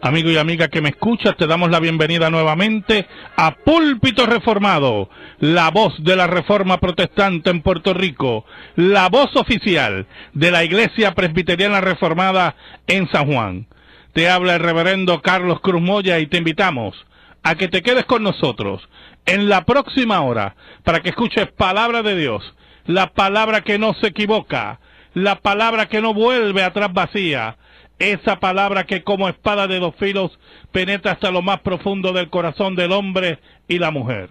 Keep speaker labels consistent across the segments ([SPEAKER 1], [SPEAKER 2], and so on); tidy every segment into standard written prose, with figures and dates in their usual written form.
[SPEAKER 1] Amigo y amiga que me escuchas, te damos la bienvenida nuevamente a Púlpito Reformado, la voz de la Reforma Protestante en Puerto Rico, la voz oficial de la Iglesia Presbiteriana Reformada en San Juan. Te habla el reverendo Carlos Cruz Moya y te invitamos a que te quedes con nosotros en la próxima hora para que escuches palabra de Dios, la palabra que no se equivoca, la palabra que no vuelve atrás vacía, esa palabra que como espada de dos filos penetra hasta lo más profundo del corazón del hombre y la mujer.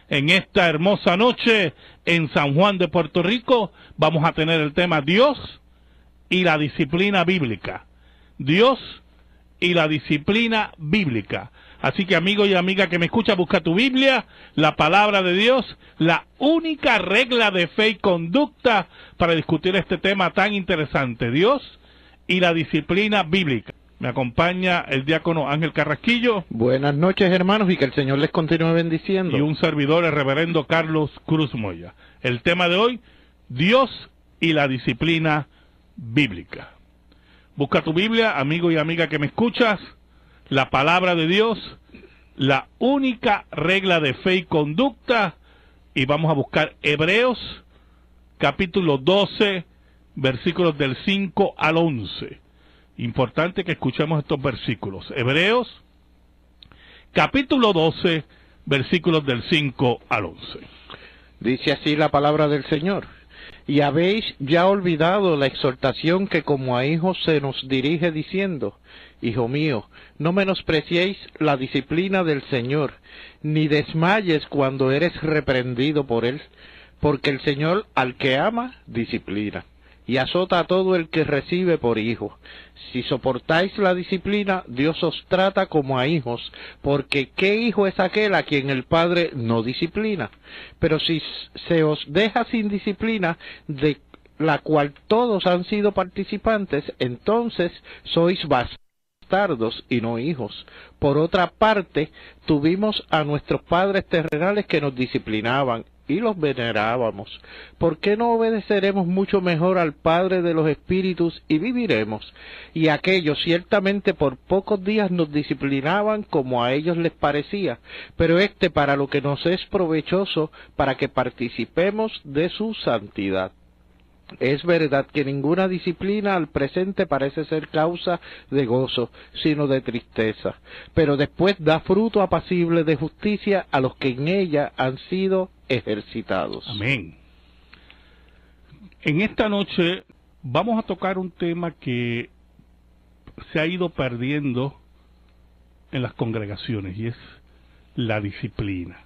[SPEAKER 1] En esta hermosa noche en San Juan de Puerto Rico vamos a tener el tema Dios y la disciplina bíblica. Dios y la disciplina bíblica. Así que amigo y amiga que me escucha, busca tu Biblia, la palabra de Dios, la única regla de fe y conducta para discutir este tema tan interesante, Dios y la disciplina bíblica. Me acompaña el diácono Ángel Carrasquillo.
[SPEAKER 2] Buenas noches, hermanos, y que el Señor les continúe bendiciendo.
[SPEAKER 1] Y un servidor, el reverendo Carlos Cruz Moya. El tema de hoy, Dios y la disciplina bíblica. Busca tu Biblia, amigo y amiga que me escuchas, la palabra de Dios, la única regla de fe y conducta, y vamos a buscar Hebreos, capítulo 12, versículos del 5 al 11. Importante que escuchemos estos versículos. Hebreos, capítulo 12, versículos del 5 al 11.
[SPEAKER 2] Dice así la palabra del Señor. Y habéis ya olvidado la exhortación que como a hijos se nos dirige diciendo, Hijo mío, no menospreciéis la disciplina del Señor, ni desmayes cuando eres reprendido por Él, porque el Señor al que ama, disciplina, y azota a todo el que recibe por hijo. Si soportáis la disciplina, Dios os trata como a hijos, porque ¿qué hijo es aquel a quien el Padre no disciplina? Pero si se os deja sin disciplina, de la cual todos han sido participantes, entonces sois bastardos y no hijos. Por otra parte, tuvimos a nuestros padres terrenales que nos disciplinaban, y los venerábamos. ¿Por qué no obedeceremos mucho mejor al Padre de los Espíritus y viviremos? Y aquellos ciertamente por pocos días nos disciplinaban como a ellos les parecía, pero para lo que nos es provechoso, para que participemos de su santidad. Es verdad que ninguna disciplina al presente parece ser causa de gozo, sino de tristeza, pero después da fruto apacible de justicia a los que en ella han sido ejercitados.
[SPEAKER 1] Amén. En esta noche vamos a tocar un tema que se ha ido perdiendo en las congregaciones, y es la disciplina.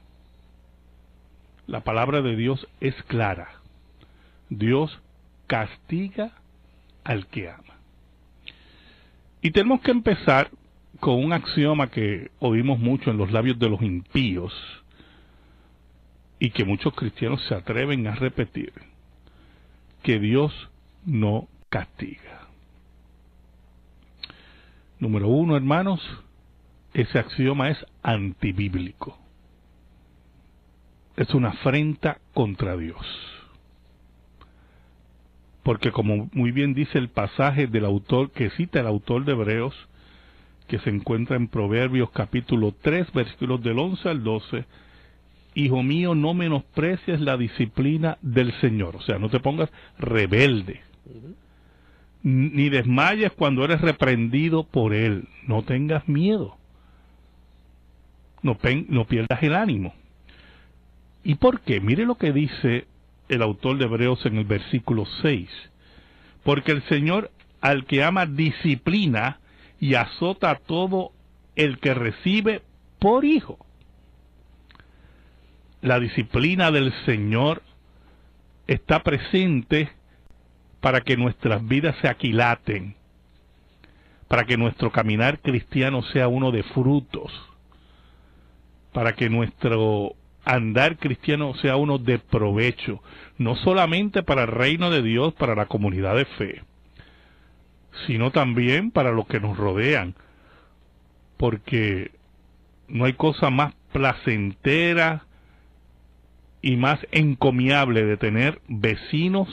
[SPEAKER 1] La palabra de Dios es clara. Dios castiga al que ama. Y tenemos que empezar con un axioma que oímos mucho en los labios de los impíos y que muchos cristianos se atreven a repetir, que Dios no castiga. Número uno, hermanos, ese axioma es antibíblico. Es una afrenta contra Dios. Porque como muy bien dice el pasaje del autor, que cita el autor de Hebreos, que se encuentra en Proverbios capítulo 3, versículos del 11 al 12, Hijo mío, no menosprecies la disciplina del Señor. O sea, no te pongas rebelde, ni desmayes cuando eres reprendido por Él. No tengas miedo, no pierdas el ánimo. ¿Y por qué? Mire lo que dice el autor de Hebreos en el versículo 6. Porque el Señor al que ama disciplina y azota a todo el que recibe por hijo. La disciplina del Señor está presente para que nuestras vidas se aquilaten, para que nuestro caminar cristiano sea uno de frutos, para que nuestro andar cristiano sea uno de provecho, no solamente para el reino de Dios, para la comunidad de fe, sino también para los que nos rodean, porque no hay cosa más placentera y más encomiable de tener vecinos,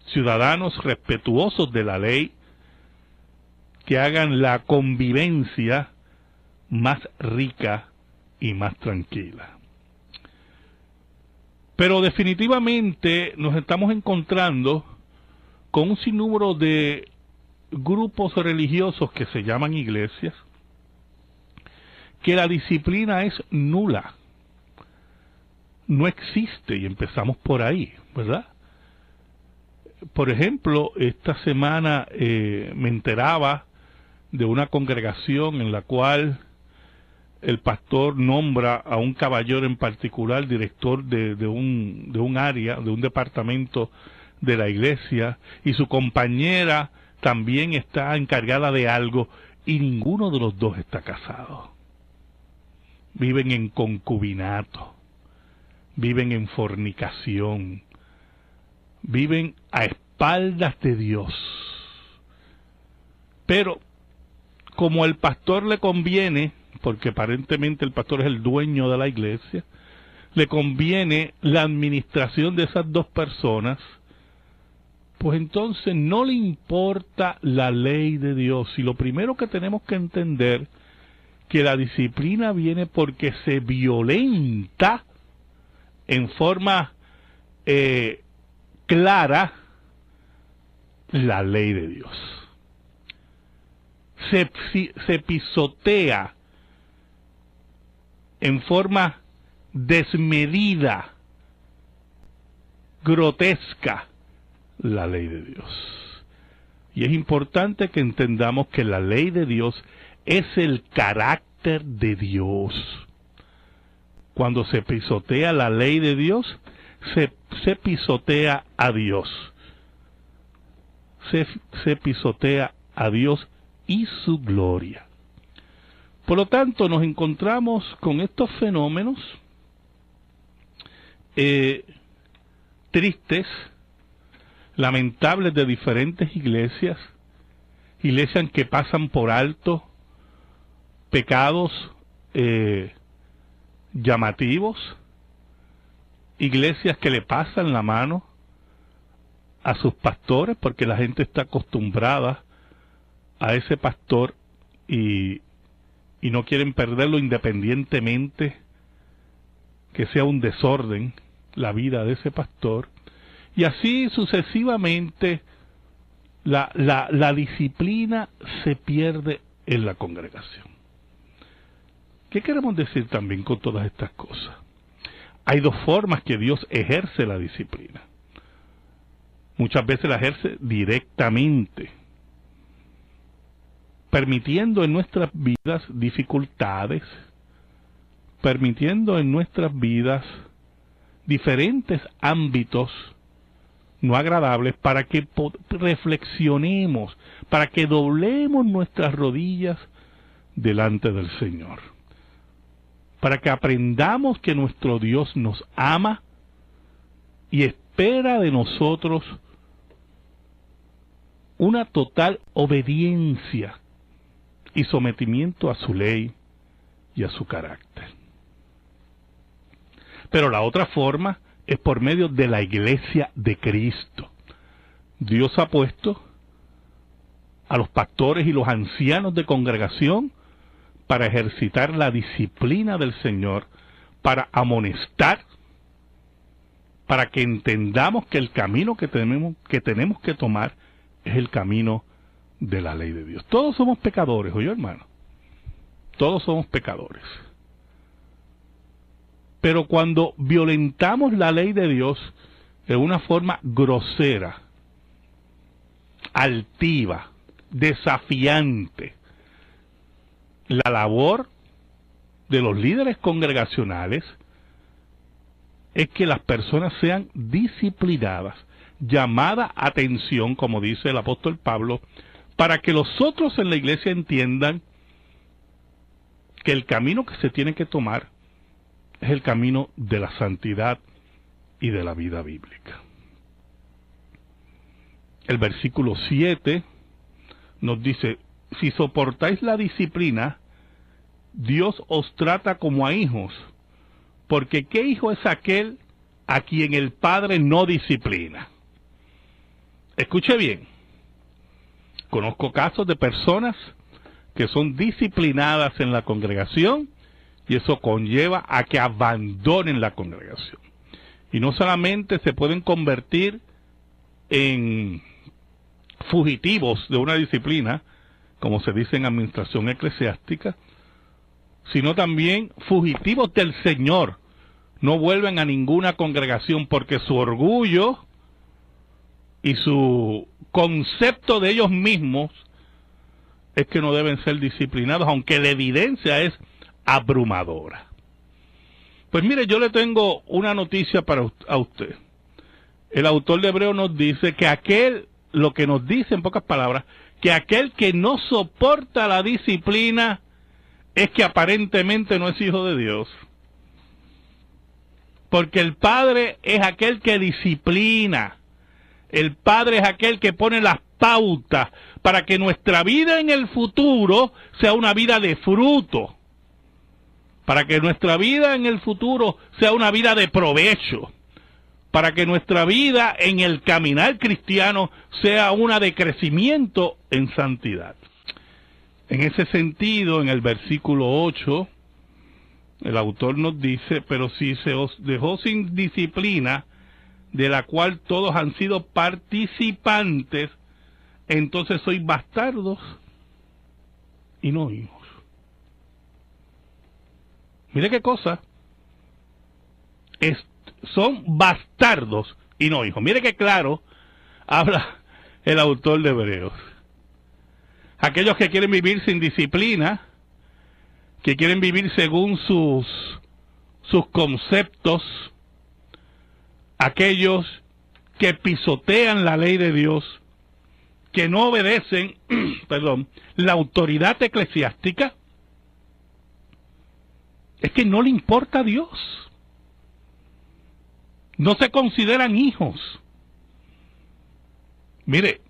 [SPEAKER 1] ciudadanos respetuosos de la ley, que hagan la convivencia más rica y más tranquila. Pero definitivamente nos estamos encontrando con un sinnúmero de grupos religiosos que se llaman iglesias, que la disciplina es nula, no existe, y empezamos por ahí, ¿verdad? Por ejemplo, esta semana me enteraba de una congregación en la cual el pastor nombra a un caballero en particular director de un área, de un departamento de la iglesia, y su compañera también está encargada de algo, y ninguno de los dos está casado. Viven en concubinato, viven en fornicación, viven a espaldas de Dios. Pero como el pastor le conviene, porque aparentemente el pastor es el dueño de la iglesia, le conviene la administración de esas dos personas, pues entonces no le importa la ley de Dios. Y lo primero que tenemos que entender, que la disciplina viene porque se violenta en forma clara la ley de Dios. Se pisotea en forma desmedida, grotesca, la ley de Dios. Y es importante que entendamos que la ley de Dios es el carácter de Dios. Cuando se pisotea la ley de Dios, se pisotea a Dios. Se pisotea a Dios y su gloria. Por lo tanto, nos encontramos con estos fenómenos tristes, lamentables de diferentes iglesias que pasan por alto pecados llamativos, iglesias que le pasan la mano a sus pastores porque la gente está acostumbrada a ese pastor y no quieren perderlo independientemente que sea un desorden la vida de ese pastor, y así sucesivamente la disciplina se pierde en la congregación. ¿Qué queremos decir también con todas estas cosas? Hay dos formas que Dios ejerce la disciplina. Muchas veces la ejerce directamente, permitiendo en nuestras vidas dificultades, permitiendo en nuestras vidas diferentes ámbitos no agradables para que reflexionemos, para que doblemos nuestras rodillas delante del Señor, para que aprendamos que nuestro Dios nos ama y espera de nosotros una total obediencia y sometimiento a su ley y a su carácter. Pero la otra forma es por medio de la iglesia de Cristo. Dios ha puesto a los pastores y los ancianos de congregación para ejercitar la disciplina del Señor, para amonestar, para que entendamos que el camino que tenemos que tomar es el camino de la ley de Dios. Todos somos pecadores, oye hermano, todos somos pecadores. Pero cuando violentamos la ley de Dios de una forma grosera, altiva, desafiante, la labor de los líderes congregacionales es que las personas sean disciplinadas, llamada atención, como dice el apóstol Pablo, para que los otros en la iglesia entiendan que el camino que se tiene que tomar es el camino de la santidad y de la vida bíblica. El versículo 7 nos dice: si soportáis la disciplina, Dios os trata como a hijos, porque ¿qué hijo es aquel a quien el Padre no disciplina? Escuche bien, conozco casos de personas que son disciplinadas en la congregación y eso conlleva a que abandonen la congregación. Y no solamente se pueden convertir en fugitivos de una disciplina, como se dice en administración eclesiástica, sino también fugitivos del Señor. No vuelven a ninguna congregación porque su orgullo y su concepto de ellos mismos es que no deben ser disciplinados, aunque la evidencia es abrumadora. Pues mire, yo le tengo una noticia para a usted. El autor de Hebreos nos dice que lo que nos dice en pocas palabras, que aquel que no soporta la disciplina es que aparentemente no es hijo de Dios. Porque el Padre es aquel que disciplina. El Padre es aquel que pone las pautas para que nuestra vida en el futuro sea una vida de fruto. Para que nuestra vida en el futuro sea una vida de provecho. Para que nuestra vida en el caminar cristiano sea una de crecimiento en santidad. En ese sentido, en el versículo 8, el autor nos dice, pero si se os dejó sin disciplina, de la cual todos han sido participantes, entonces sois bastardos y no hijos. Mire qué cosa. Son bastardos y no hijos. Mire qué claro habla el autor de Hebreos. Aquellos que quieren vivir sin disciplina, que quieren vivir según sus conceptos, aquellos que pisotean la ley de Dios, que no obedecen, la autoridad eclesiástica, es que no le importa a Dios. No se consideran hijos. Mire,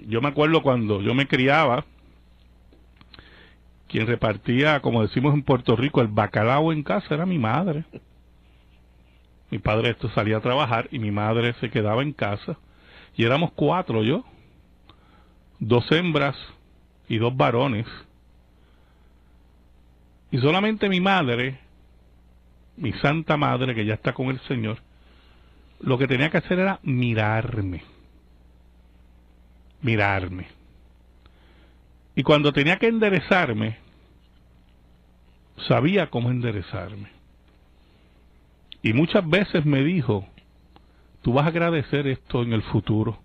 [SPEAKER 1] yo me acuerdo cuando yo me criaba, quien repartía, como decimos en Puerto Rico, el bacalao en casa era mi madre. Mi padre salía a trabajar y mi madre se quedaba en casa. Y éramos 4, yo, 2 hembras y 2 varones. Y solamente mi madre, mi santa madre, que ya está con el Señor, lo que tenía que hacer era mirarme. Y cuando tenía que enderezarme, sabía cómo enderezarme. Y muchas veces me dijo, tú vas a agradecer esto en el futuro.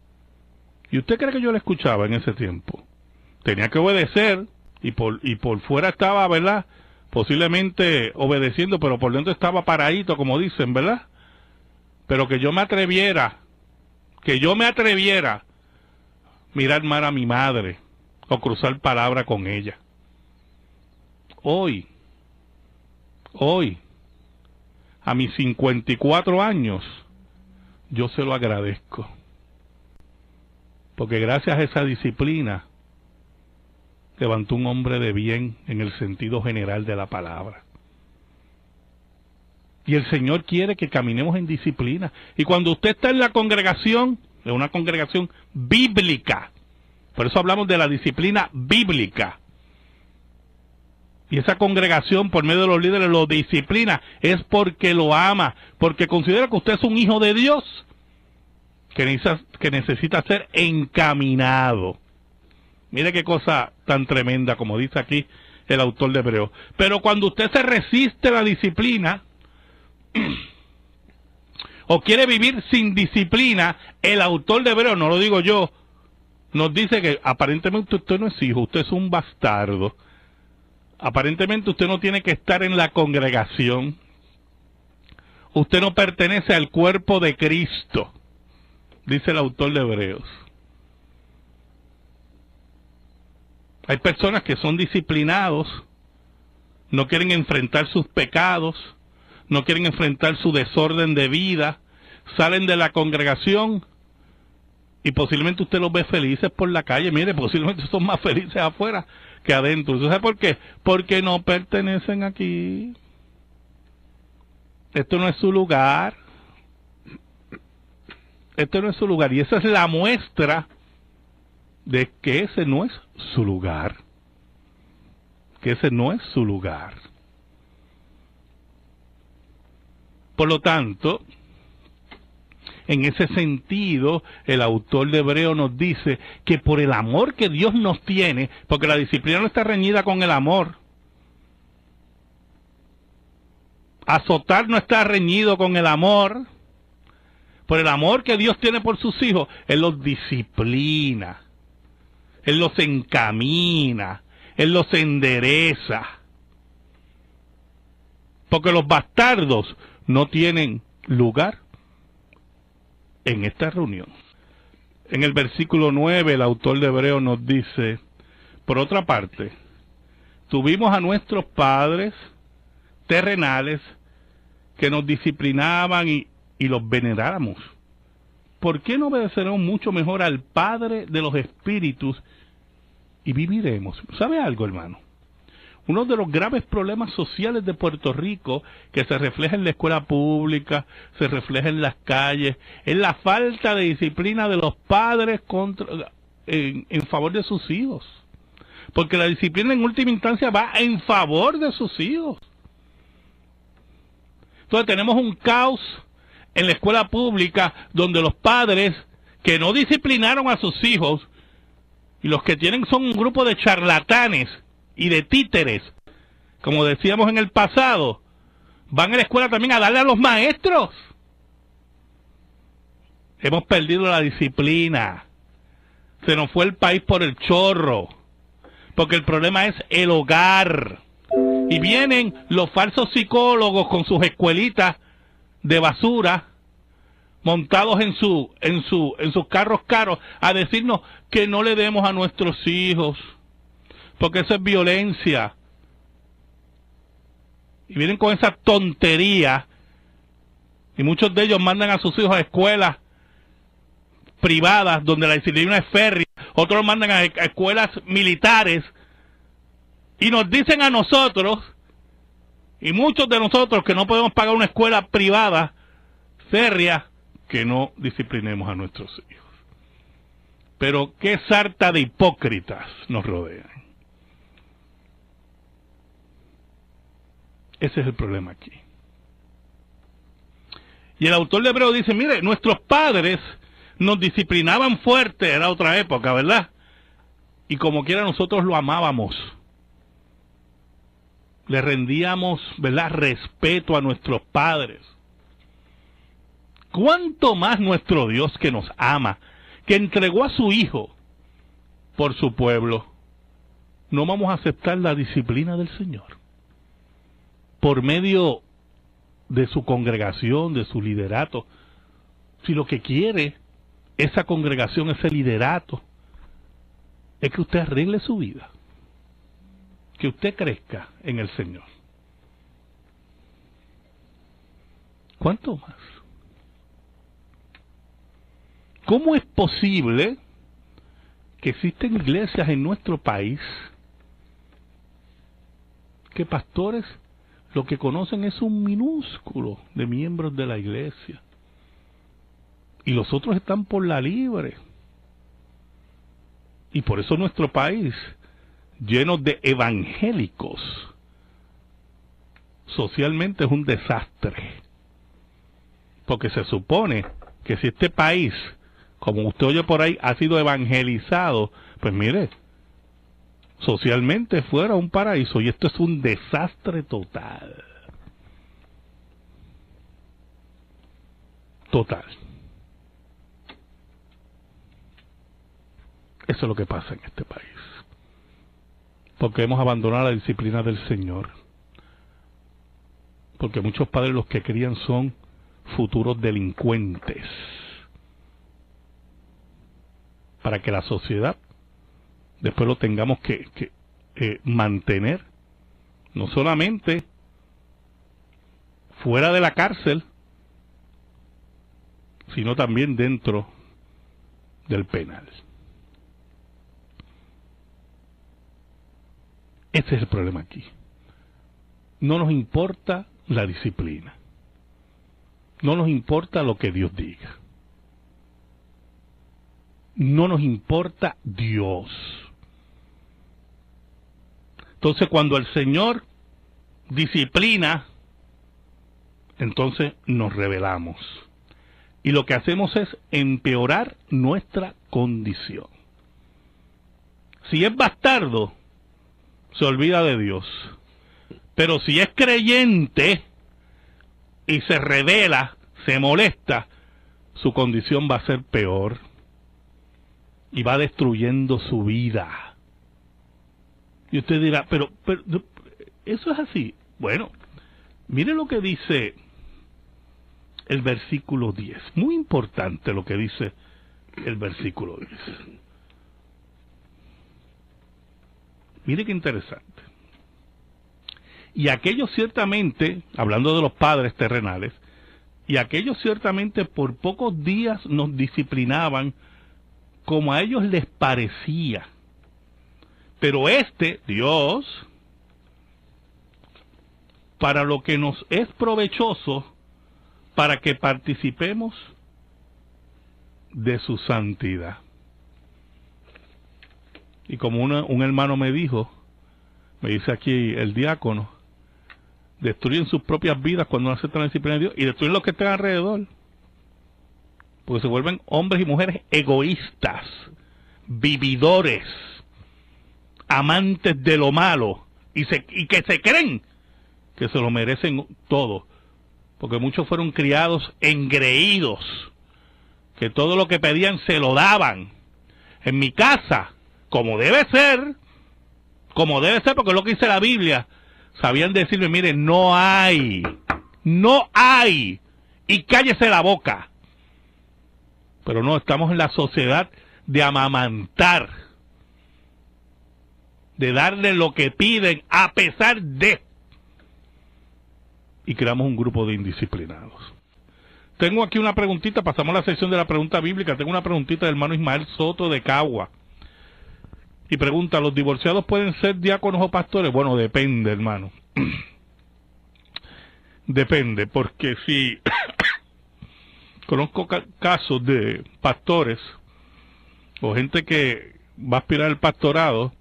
[SPEAKER 1] ¿Y usted cree que yo le escuchaba en ese tiempo? Tenía que obedecer, y por fuera estaba, ¿verdad?, posiblemente obedeciendo, pero por dentro estaba paradito, como dicen, ¿verdad? Pero que yo me atreviera mirar mal a mi madre o cruzar palabra con ella. Hoy, a mis 54 años, yo se lo agradezco. Porque gracias a esa disciplina, levantó un hombre de bien en el sentido general de la palabra. Y el Señor quiere que caminemos en disciplina. Y cuando usted está en la congregación, en una congregación bíblica, por eso hablamos de la disciplina bíblica, y esa congregación por medio de los líderes lo disciplina, es porque lo ama, porque considera que usted es un hijo de Dios, que necesita ser encaminado. Mire qué cosa tan tremenda, como dice aquí el autor de Hebreos. Pero cuando usted se resiste a la disciplina, o quiere vivir sin disciplina, el autor de Hebreos, no lo digo yo, nos dice que aparentemente usted no es hijo, usted es un bastardo. Aparentemente usted no tiene que estar en la congregación. Usted no pertenece al cuerpo de Cristo, dice el autor de Hebreos. Hay personas que son disciplinados, no quieren enfrentar sus pecados, no quieren enfrentar su desorden de vida, salen de la congregación y posiblemente usted los ve felices por la calle. Mire, posiblemente son más felices afuera que adentro. ¿Sabe por qué? Porque no pertenecen aquí. Esto no es su lugar. Esto no es su lugar. Y esa es la muestra de que ese no es su lugar. Que ese no es su lugar. Por lo tanto, en ese sentido, el autor de Hebreo nos dice que por el amor que Dios nos tiene, porque la disciplina no está reñida con el amor. Azotar no está reñido con el amor. Por el amor que Dios tiene por sus hijos, Él los disciplina. Él los encamina. Él los endereza. Porque los bastardos no tienen lugar en esta reunión. En el versículo 9, el autor de Hebreo nos dice, por otra parte, tuvimos a nuestros padres terrenales que nos disciplinaban y los veneráramos. ¿Por qué no obedeceremos mucho mejor al Padre de los Espíritus y viviremos? ¿Sabe algo, hermano? Uno de los graves problemas sociales de Puerto Rico, que se refleja en la escuela pública, se refleja en las calles, es la falta de disciplina de los padres en favor de sus hijos. Porque la disciplina en última instancia va en favor de sus hijos. Entonces tenemos un caos en la escuela pública donde los padres que no disciplinaron a sus hijos y los que tienen son un grupo de charlatanes y de títeres, como decíamos en el pasado, van a la escuela también a darle a los maestros. Hemos perdido la disciplina. Se nos fue el país por el chorro. Porque el problema es el hogar. Y vienen los falsos psicólogos con sus escuelitas de basura, montados en sus carros caros, a decirnos que no le demos a nuestros hijos, porque eso es violencia. Y vienen con esa tontería, y muchos de ellos mandan a sus hijos a escuelas privadas donde la disciplina es férrea, otros los mandan a escuelas militares, y nos dicen a nosotros, y muchos de nosotros que no podemos pagar una escuela privada férrea, que no disciplinemos a nuestros hijos. Pero qué sarta de hipócritas nos rodean. Ese es el problema aquí. Y el autor de Hebreo dice, mire, nuestros padres nos disciplinaban fuerte, era otra época, ¿verdad? Y como quiera nosotros lo amábamos. Le rendíamos, ¿verdad?, respeto a nuestros padres. ¿Cuánto más nuestro Dios que nos ama, que entregó a su Hijo por su pueblo, no vamos a aceptar la disciplina del Señor? Por medio de su congregación, de su liderato. Si lo que quiere esa congregación, ese liderato, es que usted arregle su vida, que usted crezca en el Señor. ¿Cuánto más? ¿Cómo es posible que existen iglesias en nuestro país que pastores lo que conocen es un minúsculo de miembros de la iglesia y los otros están por la libre? Y por eso nuestro país, lleno de evangélicos, socialmente es un desastre. Porque se supone que si este país, como usted oye por ahí, ha sido evangelizado, pues mire, socialmente fuera un paraíso, y esto es un desastre total. Total. Eso es lo que pasa en este país. Porque hemos abandonado la disciplina del Señor. Porque muchos padres los que crían son futuros delincuentes. Para que la sociedad después lo tengamos que mantener, no solamente fuera de la cárcel, sino también dentro del penal. Ese es el problema aquí. No nos importa la disciplina. No nos importa lo que Dios diga. no nos importa Dios. Entonces, cuando el Señor disciplina, entonces nos rebelamos. Y lo que hacemos es empeorar nuestra condición. Si es bastardo, se olvida de Dios. Pero si es creyente y se rebela, se molesta, su condición va a ser peor. Y va destruyendo su vida. Y usted dirá, pero ¿eso es así? Bueno, mire lo que dice el versículo 10. Muy importante lo que dice el versículo 10. Mire qué interesante. Y aquellos ciertamente, hablando de los padres terrenales, y aquellos ciertamente por pocos días nos disciplinaban como a ellos les parecía. Pero Dios, para lo que nos es provechoso, para que participemos de su santidad. Y como un hermano me dice aquí el diácono, destruyen sus propias vidas cuando no aceptan la disciplina de Dios y destruyen los que están alrededor. Porque se vuelven hombres y mujeres egoístas, vividores, amantes de lo malo, y que se creen que se lo merecen todo. Porque muchos fueron criados engreídos, que todo lo que pedían se lo daban. En mi casa, como debe ser, porque es lo que dice la Biblia, sabían decirme, mire, no hay, y cállese la boca. Pero no, estamos en la sociedad de amamantar, de darle lo que piden a pesar de, y creamos un grupo de indisciplinados. Tengo aquí una preguntita, pasamos a la sección de la pregunta bíblica. Tengo una preguntita del hermano Ismael Soto de Cagua. Y pregunta, ¿los divorciados pueden ser diáconos o pastores? Bueno, depende, hermano. Depende, porque si conozco casos de pastores o gente que va a aspirar al pastorado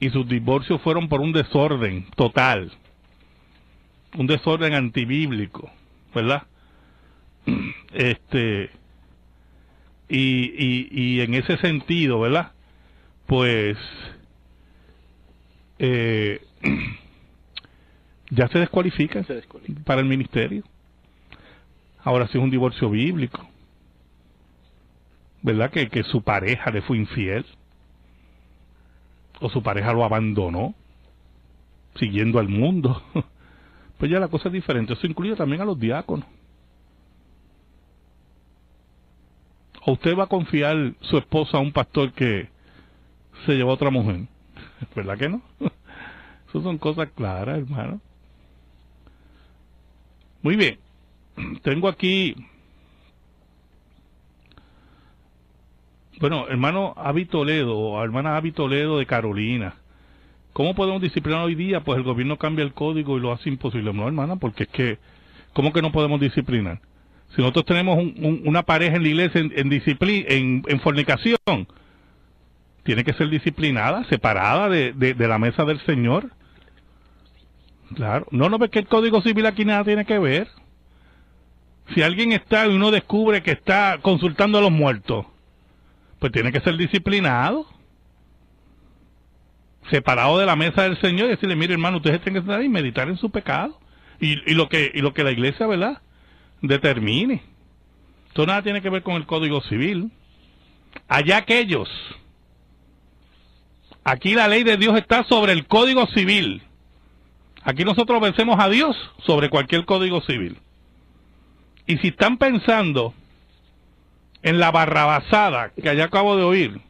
[SPEAKER 1] y sus divorcios fueron por un desorden total, un desorden antibíblico, ¿verdad? Y en ese sentido, ¿verdad? Pues ya se descualifica para el ministerio. Ahora si es un divorcio bíblico, ¿verdad? Que su pareja le fue infiel, o su pareja lo abandonó, siguiendo al mundo, pues ya la cosa es diferente. Eso incluye también a los diáconos. ¿O usted va a confiar su esposa a un pastor que se llevó a otra mujer? ¿Verdad que no? Esas son cosas claras, hermano. Muy bien. Tengo aquí, bueno, hermano Avi Toledo, o hermana Avi Toledo de Carolina. ¿Cómo podemos disciplinar hoy día? Pues el gobierno cambia el código y lo hace imposible. No, hermana, porque es que, ¿cómo que no podemos disciplinar? Si nosotros tenemos una pareja en la iglesia en fornicación, tiene que ser disciplinada, separada de la mesa del Señor. Claro. No, porque el Código Civil aquí nada tiene que ver. Si alguien está y uno descubre que está consultando a los muertos, pues tiene que ser disciplinado, separado de la mesa del Señor, y decirle, mire hermano, ustedes tienen que estar ahí y meditar en su pecado, y lo que la iglesia, ¿verdad?, determine. Esto nada tiene que ver con el Código Civil. Allá aquellos. Aquí la ley de Dios está sobre el Código Civil. Aquí nosotros vencemos a Dios sobre cualquier Código Civil. Y si están pensando en la barrabasada que allá acabo de oír,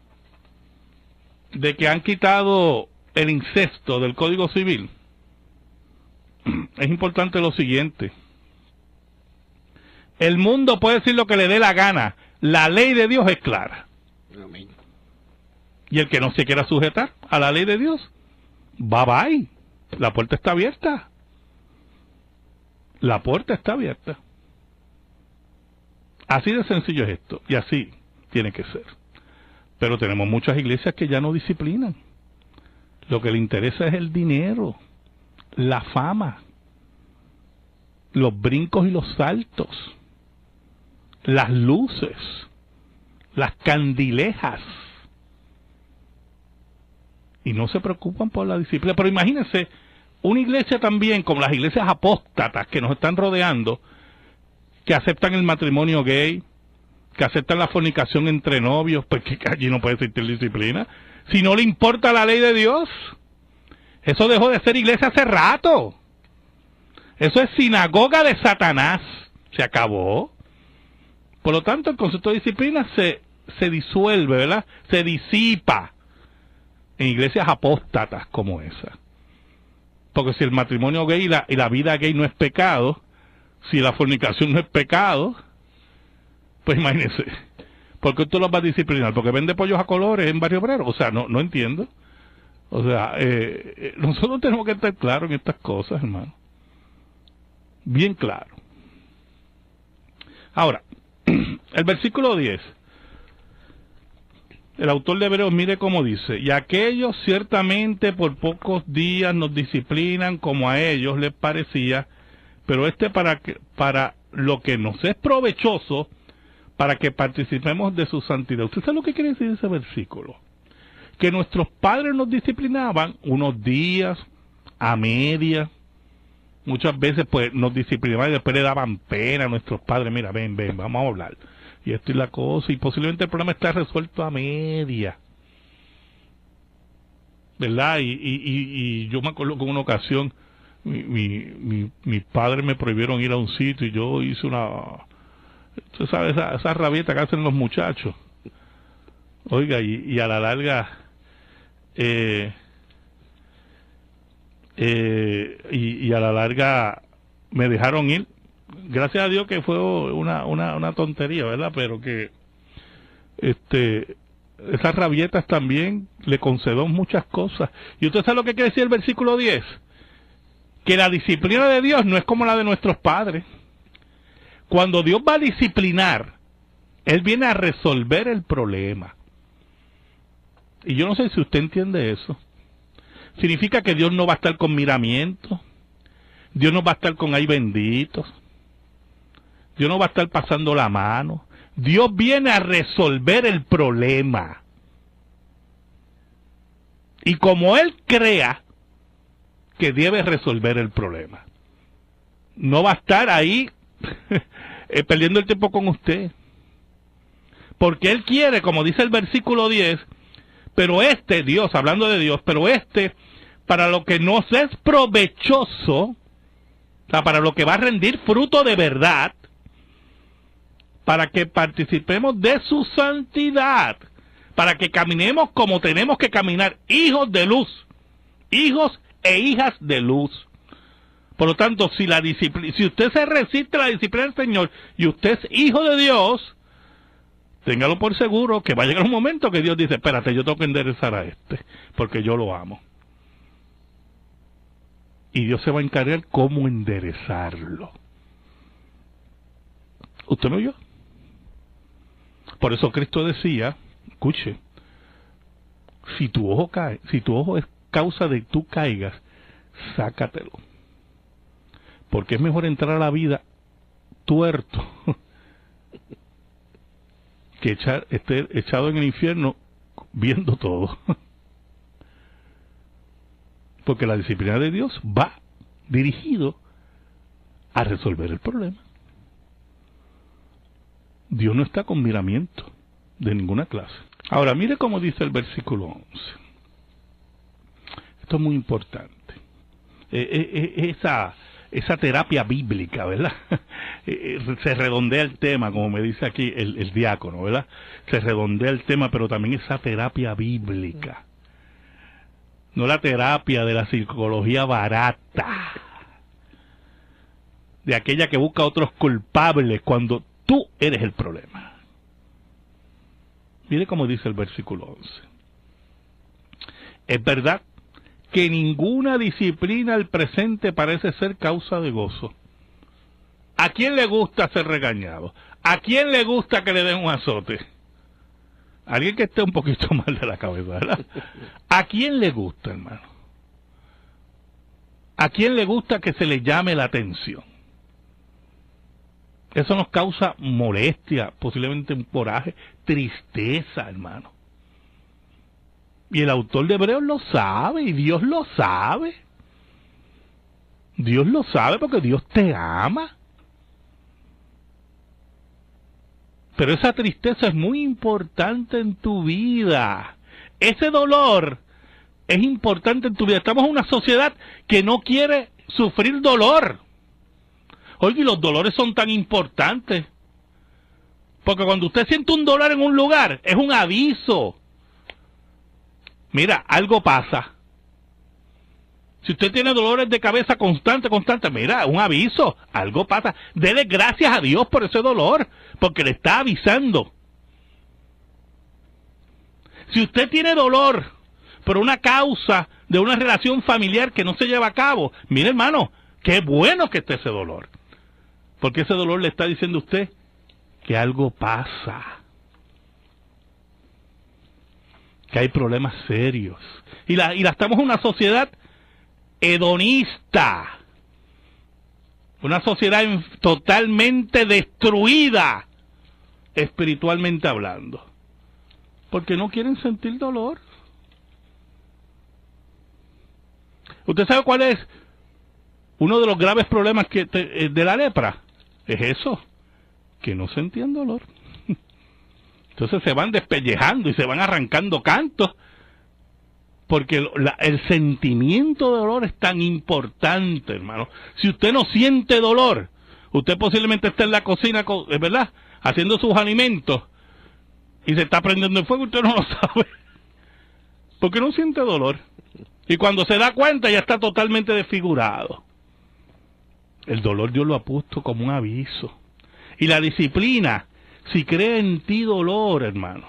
[SPEAKER 1] de que han quitado el incesto del Código Civil, es importante lo siguiente. El mundo puede decir lo que le dé la gana. La ley de Dios es clara. Amén. Y el que no se quiera sujetar a la ley de Dios, bye bye. La puerta está abierta. La puerta está abierta. Así de sencillo es esto, y así tiene que ser. Pero tenemos muchas iglesias que ya no disciplinan. Lo que le interesa es el dinero, la fama, los brincos y los saltos, las luces, las candilejas. Y no se preocupan por la disciplina. Pero imagínense, una iglesia también, como las iglesias apóstatas que nos están rodeando, que aceptan el matrimonio gay, que aceptan la fornicación entre novios, pues que allí no puede existir disciplina. Si no le importa la ley de Dios, eso dejó de ser iglesia hace rato. Eso es sinagoga de Satanás. Se acabó. Por lo tanto, el concepto de disciplina se disuelve, ¿verdad? Se disipa en iglesias apóstatas como esa. Porque si el matrimonio gay y la vida gay no es pecado, si la fornicación no es pecado, pues imagínense, ¿por qué usted los va a disciplinar? ¿Porque vende pollos a colores en Barrio Obrero? O sea, no entiendo. O sea, nosotros tenemos que estar claros en estas cosas, hermano. Bien claro. Ahora, el versículo 10. El autor de Hebreos, mire cómo dice: y aquellos ciertamente por pocos días nos disciplinan como a ellos les parecía, pero para lo que nos es provechoso, para que participemos de su santidad. ¿Usted sabe lo que quiere decir ese versículo? Que nuestros padres nos disciplinaban unos días, a media, muchas veces pues nos disciplinaban y después le daban pena a nuestros padres. Mira, ven, vamos a hablar. Y esto y la cosa, y posiblemente el problema está resuelto a media. ¿Verdad? Y yo me acuerdo que en una ocasión mis padres me prohibieron ir a un sitio y yo hice una... Usted sabe, esa rabieta que hacen los muchachos. Oiga, y a la larga... y a la larga me dejaron ir. Gracias a Dios que fue una tontería, ¿verdad? Pero que esas rabietas también le concedió muchas cosas. ¿Y usted sabe lo que quiere decir el versículo 10? Que la disciplina de Dios no es como la de nuestros padres. Cuando Dios va a disciplinar, Él viene a resolver el problema. Y yo no sé si usted entiende eso. Significa que Dios no va a estar con miramientos. Dios no va a estar con ay benditos. Dios no va a estar pasando la mano. Dios viene a resolver el problema. Y como Él crea que debe resolver el problema, no va a estar ahí perdiendo el tiempo con usted. Porque Él quiere, como dice el versículo 10, pero Dios, hablando de Dios, pero para lo que nos es provechoso, o sea, para lo que va a rendir fruto de verdad, para que participemos de su santidad, para que caminemos como tenemos que caminar, hijos de luz, hijos e hijas de luz. Por lo tanto, si usted se resiste a la disciplina del Señor y usted es hijo de Dios, téngalo por seguro que va a llegar un momento que Dios dice: espérate, yo tengo que enderezar a porque yo lo amo. Y Dios se va a encargar cómo enderezarlo. ¿Usted me oyó? Por eso Cristo decía, escuche, si tu ojo es causa de que tú caigas, sácatelo. Porque es mejor entrar a la vida tuerto que estar echado en el infierno viendo todo. Porque la disciplina de Dios va dirigido a resolver el problema. Dios no está con miramiento de ninguna clase. Ahora, mire cómo dice el versículo 11. Esto es muy importante. Esa terapia bíblica, ¿verdad? Se redondea el tema, como me dice aquí el diácono, ¿verdad? Se redondea el tema, pero también esa terapia bíblica. No la terapia de la psicología barata, de aquella que busca a otros culpables cuando tú eres el problema. Mire cómo dice el versículo 11. Es verdad que ninguna disciplina al presente parece ser causa de gozo. ¿A quién le gusta ser regañado? ¿A quién le gusta que le den un azote? alguien que esté un poquito mal de la cabeza, ¿verdad? ¿A quién le gusta, hermano? ¿A quién le gusta que se le llame la atención? Eso nos causa molestia, posiblemente un coraje, tristeza, hermano. Y el autor de Hebreos lo sabe, y Dios lo sabe. Dios lo sabe porque Dios te ama. Pero esa tristeza es muy importante en tu vida. Ese dolor es importante en tu vida. Estamos en una sociedad que no quiere sufrir dolor. Oye, y los dolores son tan importantes. Porque cuando usted siente un dolor en un lugar, es un aviso. Mira, algo pasa. Si usted tiene dolores de cabeza constante, mira, un aviso, algo pasa. Dele gracias a Dios por ese dolor, porque le está avisando. Si usted tiene dolor por una causa de una relación familiar que no se lleva a cabo, mire, hermano, qué bueno que esté ese dolor. Porque ese dolor le está diciendo a usted que algo pasa. Que hay problemas serios. Y la estamos en una sociedad hedonista. Una sociedad totalmente destruida, espiritualmente hablando. Porque no quieren sentir dolor. ¿Usted sabe cuál es uno de los graves problemas de la lepra? Es eso, que no sentían dolor. Entonces se van despellejando y se van arrancando cantos, porque el sentimiento de dolor es tan importante, hermano. Si usted no siente dolor, usted posiblemente está en la cocina, ¿verdad?, haciendo sus alimentos, y se está prendiendo el fuego, usted no lo sabe, porque no siente dolor. Y cuando se da cuenta ya está totalmente desfigurado. El dolor Dios lo ha puesto como un aviso. Y la disciplina, si cree en ti dolor, hermano,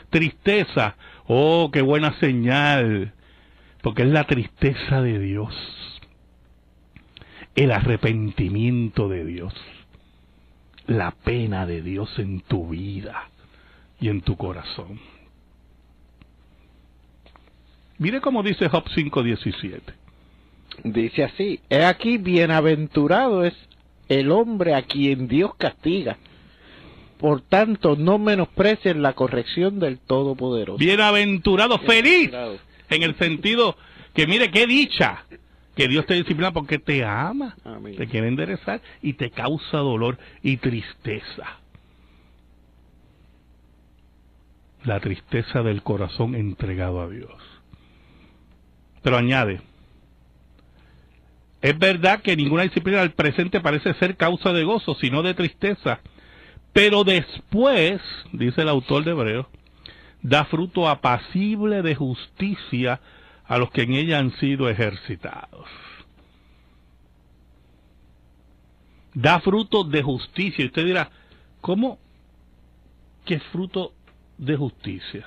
[SPEAKER 1] tristeza, oh, qué buena señal, porque es la tristeza de Dios, el arrepentimiento de Dios, la pena de Dios en tu vida y en tu corazón. Mire cómo dice Job 5:17.
[SPEAKER 2] Dice así: he aquí, bienaventurado es el hombre a quien Dios castiga. Por tanto, no menosprecien la corrección del Todopoderoso.
[SPEAKER 1] Bienaventurado, feliz, en el sentido que, mire, qué dicha, que Dios te disciplina porque te ama. Amén. Te quiere enderezar y te causa dolor y tristeza. La tristeza del corazón entregado a Dios. Pero añade: es verdad que ninguna disciplina al presente parece ser causa de gozo, sino de tristeza. Pero después, dice el autor de Hebreos, da fruto apacible de justicia a los que en ella han sido ejercitados. Da fruto de justicia. Y usted dirá, ¿cómo? ¿Qué fruto de justicia?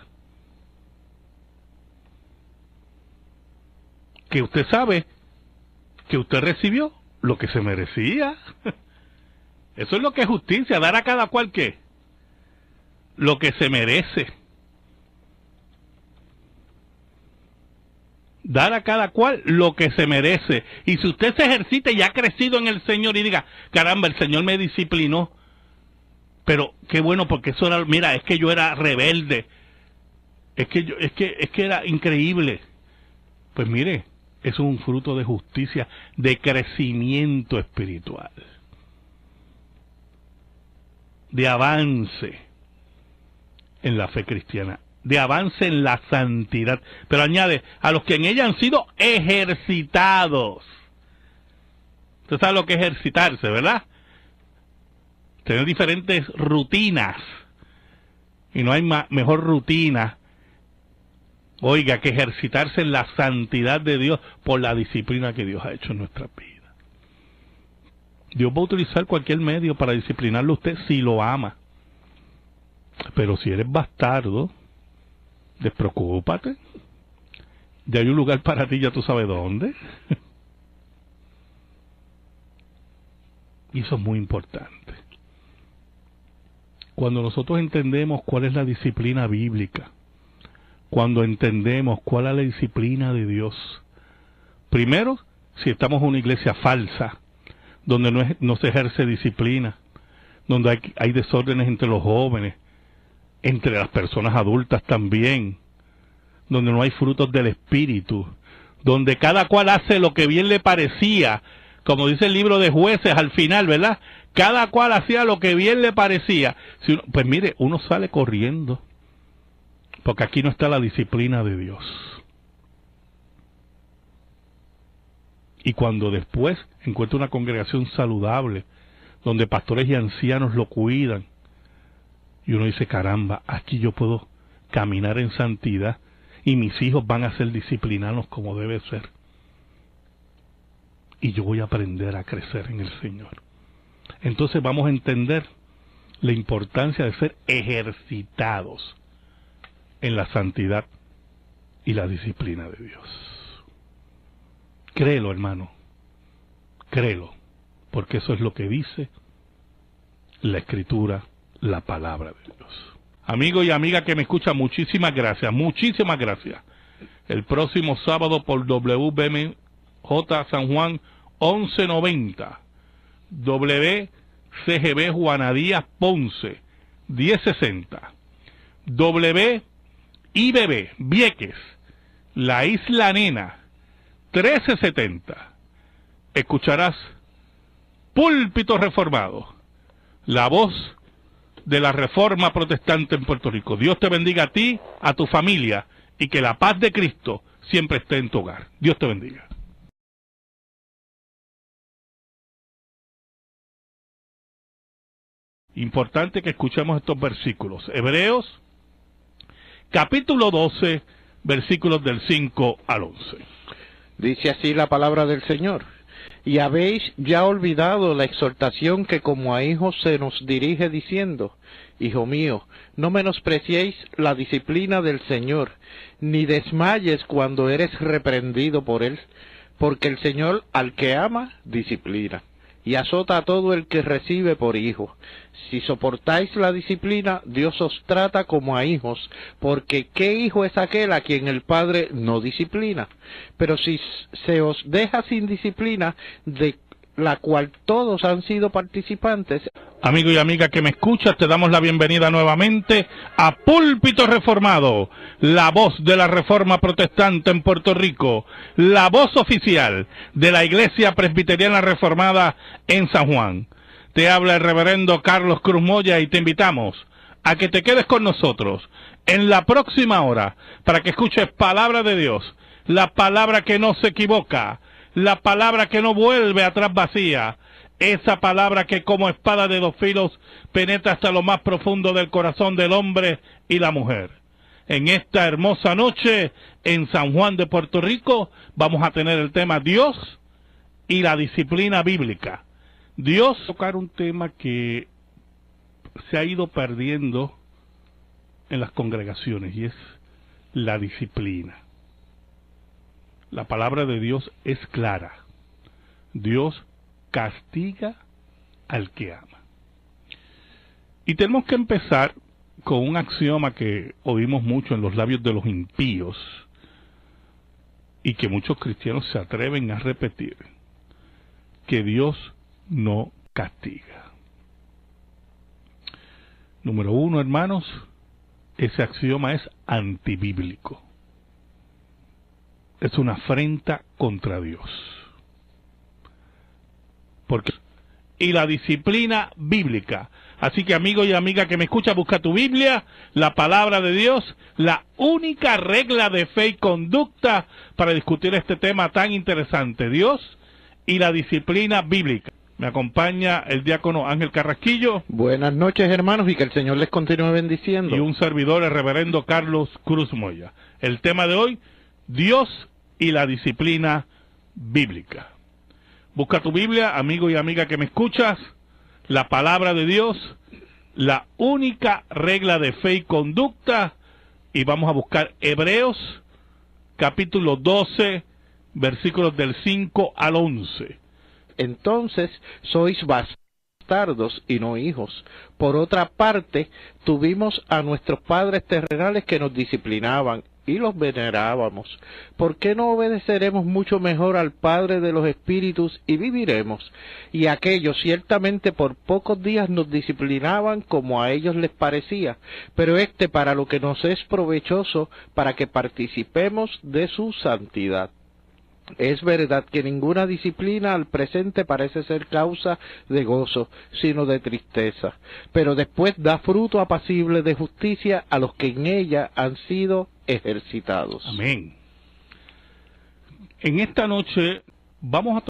[SPEAKER 1] Que usted sabe que usted recibió lo que se merecía. Eso es lo que es justicia, dar a cada cual, ¿qué? Lo que se merece. Dar a cada cual lo que se merece. Y si usted se ejercita y ha crecido en el Señor y diga, caramba, el Señor me disciplinó, pero qué bueno, porque eso era, mira, es que yo era rebelde, es que era increíble. Pues mire, eso es un fruto de justicia, de crecimiento espiritual, de avance en la fe cristiana, de avance en la santidad. Pero añade, a los que en ella han sido ejercitados. Usted sabe lo que es ejercitarse, ¿verdad? Tener diferentes rutinas. Y no hay mejor rutina, oiga, que ejercitarse en la santidad de Dios por la disciplina que Dios ha hecho en nuestra vida. Dios va a utilizar cualquier medio para disciplinarlo a usted si lo ama. Pero si eres bastardo, despreocúpate. Ya hay un lugar para ti, ya tú sabes dónde. Y eso es muy importante. Cuando nosotros entendemos cuál es la disciplina bíblica, cuando entendemos cuál es la disciplina de Dios, primero, si estamos en una iglesia falsa, donde no se ejerce disciplina, donde hay desórdenes entre los jóvenes, entre las personas adultas también, donde no hay frutos del Espíritu, donde cada cual hace lo que bien le parecía, como dice el libro de Jueces al final, ¿verdad? Cada cual hacía lo que bien le parecía. Pues mire, uno sale corriendo, porque aquí no está la disciplina de Dios. Y cuando después encuentra una congregación saludable, donde pastores y ancianos lo cuidan, y uno dice, caramba, aquí yo puedo caminar en santidad, y mis hijos van a ser disciplinados como debe ser. Y yo voy a aprender a crecer en el Señor. Entonces vamos a entender la importancia de ser ejercitados en la santidad y la disciplina de Dios. Créelo, hermano, créelo, porque eso es lo que dice la Escritura, la palabra de Dios. Amigo y amiga que me escucha, muchísimas gracias, muchísimas gracias. El próximo sábado por WBMJ San Juan 1190, WCGB Juana Díaz Ponce 1060, WIBB Vieques La Isla Nena 1370. Escucharás Púlpito Reformado, la voz de la Reforma Protestante en Puerto Rico. Dios te bendiga a ti, a tu familia, y que la paz de Cristo siempre esté en tu hogar. Dios te bendiga. Importante que escuchemos estos versículos. Hebreos, capítulo 12, versículos del 5 al 11.
[SPEAKER 2] Dice así la palabra del Señor. Y habéis ya olvidado la exhortación que como a hijos se nos dirige diciendo, Hijo mío, no menospreciéis la disciplina del Señor, ni desmayes cuando eres reprendido por Él, porque el Señor al que ama, disciplina, y azota a todo el que recibe por hijo. Si soportáis la disciplina, Dios os trata como a hijos, porque ¿qué hijo es aquel a quien el Padre no disciplina? Pero si se os deja sin disciplina, de la cual todos han sido participantes.
[SPEAKER 1] Amigo y amiga que me escuchas, te damos la bienvenida nuevamente a Púlpito Reformado, la voz de la Reforma Protestante en Puerto Rico, la voz oficial de la Iglesia Presbiteriana Reformada en San Juan. Te habla el reverendo Carlos Cruz Moya y te invitamos a que te quedes con nosotros en la próxima hora para que escuches palabra de Dios, la palabra que no se equivoca, la palabra que no vuelve atrás vacía, esa palabra que como espada de dos filos penetra hasta lo más profundo del corazón del hombre y la mujer. En esta hermosa noche en San Juan de Puerto Rico vamos a tener el tema Dios y la disciplina bíblica. Dios, tocar un tema que se ha ido perdiendo en las congregaciones y es la disciplina. La palabra de Dios es clara. Dios castiga al que ama. Y tenemos que empezar con un axioma que oímos mucho en los labios de los impíos y que muchos cristianos se atreven a repetir, que Dios no castiga. Número uno, hermanos, ese axioma es antibíblico. Es una afrenta contra Dios. Y la disciplina bíblica. Así que amigo y amiga que me escucha, busca tu Biblia, la palabra de Dios, la única regla de fe y conducta para discutir este tema tan interesante, Dios y la disciplina bíblica. Me acompaña el diácono Ángel Carrasquillo.
[SPEAKER 2] Buenas noches, hermanos, y que el Señor les continúe bendiciendo.
[SPEAKER 1] Y un servidor, el reverendo Carlos Cruz Moya. El tema de hoy, Dios y la disciplina bíblica. Busca tu Biblia, amigo y amiga que me escuchas, la palabra de Dios, la única regla de fe y conducta, y vamos a buscar Hebreos, capítulo 12, versículos del 5 al 11.
[SPEAKER 2] Entonces sois bastardos y no hijos. Por otra parte, tuvimos a nuestros padres terrenales que nos disciplinaban y los venerábamos. ¿Por qué no obedeceremos mucho mejor al Padre de los Espíritus y viviremos? Y aquellos ciertamente por pocos días nos disciplinaban como a ellos les parecía, pero para lo que nos es provechoso, para que participemos de su santidad. Es verdad que ninguna disciplina al presente parece ser causa de gozo, sino de tristeza, pero después da fruto apacible de justicia a los que en ella han sido ejercitados.
[SPEAKER 1] Amén. En esta noche vamos a